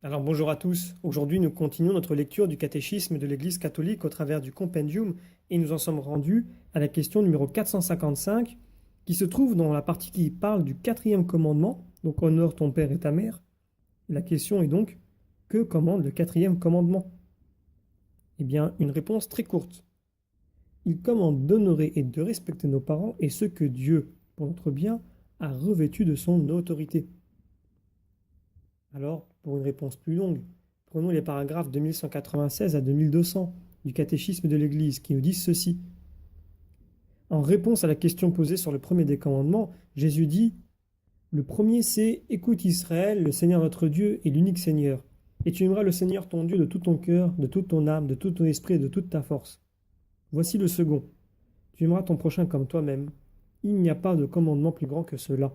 Alors bonjour à tous, aujourd'hui nous continuons notre lecture du catéchisme de l'Église catholique au travers du Compendium et nous en sommes rendus à la question numéro 455 qui se trouve dans la partie qui parle du quatrième commandement, donc honore ton père et ta mère. Et la question est donc, que commande le quatrième commandement? Eh bien, une réponse très courte. Il commande d'honorer et de respecter nos parents et ceux que Dieu, pour notre bien, a revêtus de son autorité. Alors, pour une réponse plus longue, prenons les paragraphes 2196 à 2200 du catéchisme de l'Église qui nous disent ceci. En réponse à la question posée sur le premier des commandements, Jésus dit: le premier c'est: écoute Israël, le Seigneur notre Dieu est l'unique Seigneur, et tu aimeras le Seigneur ton Dieu de tout ton cœur, de toute ton âme, de tout ton esprit et de toute ta force. Voici le second: tu aimeras ton prochain comme toi-même. Il n'y a pas de commandement plus grand que cela.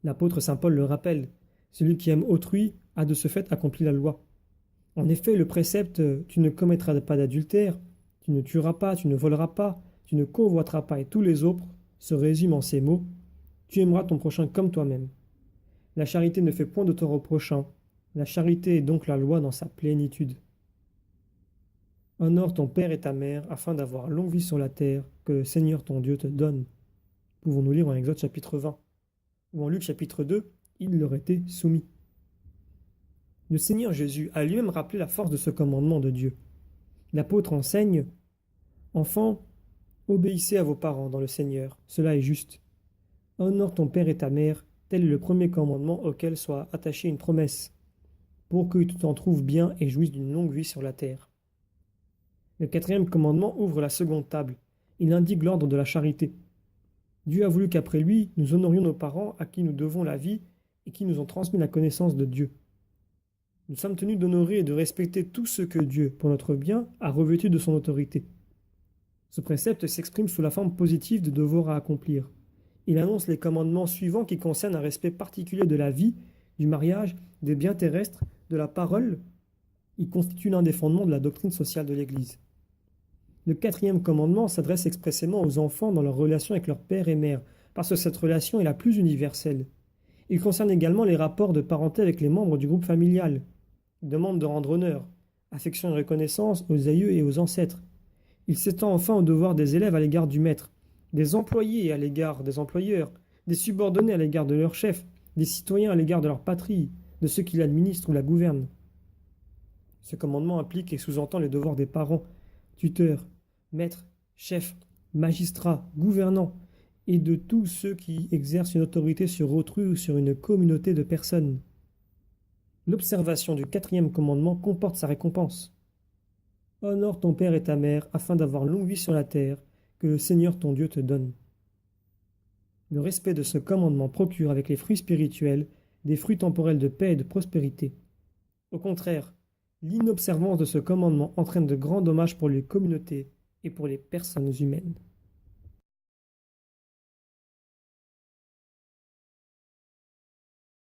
L'apôtre saint Paul le rappelle: celui qui aime autrui a de ce fait accompli la loi. En effet, le précepte tu ne commettras pas d'adultère, tu ne tueras pas, tu ne voleras pas, tu ne convoiteras pas et tous les autres se résument en ces mots: tu aimeras ton prochain comme toi-même. La charité ne fait point de tort au prochain. La charité est donc la loi dans sa plénitude. Honore ton père et ta mère afin d'avoir longue vie sur la terre que le Seigneur ton Dieu te donne. Pouvons-nous lire en Exode chapitre 20 ou en Luc chapitre 2, il leur était soumis. Le Seigneur Jésus a lui-même rappelé la force de ce commandement de Dieu. L'apôtre enseigne: enfants, obéissez à vos parents dans le Seigneur, cela est juste. Honore ton père et ta mère, tel est le premier commandement auquel soit attachée une promesse, pour que tu t'en trouves bien et jouisses d'une longue vie sur la terre. Le quatrième commandement ouvre la seconde table. Il indique l'ordre de la charité. Dieu a voulu qu'après lui, nous honorions nos parents à qui nous devons la vie et qui nous ont transmis la connaissance de Dieu. Nous sommes tenus d'honorer et de respecter tout ce que Dieu, pour notre bien, a revêtu de son autorité. Ce précepte s'exprime sous la forme positive de devoirs à accomplir. Il annonce les commandements suivants qui concernent un respect particulier de la vie, du mariage, des biens terrestres, de la parole. Il constitue l'un des fondements de la doctrine sociale de l'Église. Le quatrième commandement s'adresse expressément aux enfants dans leur relation avec leur père et mère, parce que cette relation est la plus universelle. Il concerne également les rapports de parenté avec les membres du groupe familial. Il demande de rendre honneur, affection et reconnaissance aux aïeux et aux ancêtres. Il s'étend enfin aux devoirs des élèves à l'égard du maître, des employés à l'égard des employeurs, des subordonnés à l'égard de leur chef, des citoyens à l'égard de leur patrie, de ceux qui l'administrent ou la gouvernent. Ce commandement implique et sous-entend les devoirs des parents, tuteurs, maîtres, chefs, magistrats, gouvernants, et de tous ceux qui exercent une autorité sur autrui ou sur une communauté de personnes. L'observation du quatrième commandement comporte sa récompense. Honore ton père et ta mère afin d'avoir longue vie sur la terre que le Seigneur ton Dieu te donne. Le respect de ce commandement procure avec les fruits spirituels des fruits temporels de paix et de prospérité. Au contraire, l'inobservance de ce commandement entraîne de grands dommages pour les communautés et pour les personnes humaines.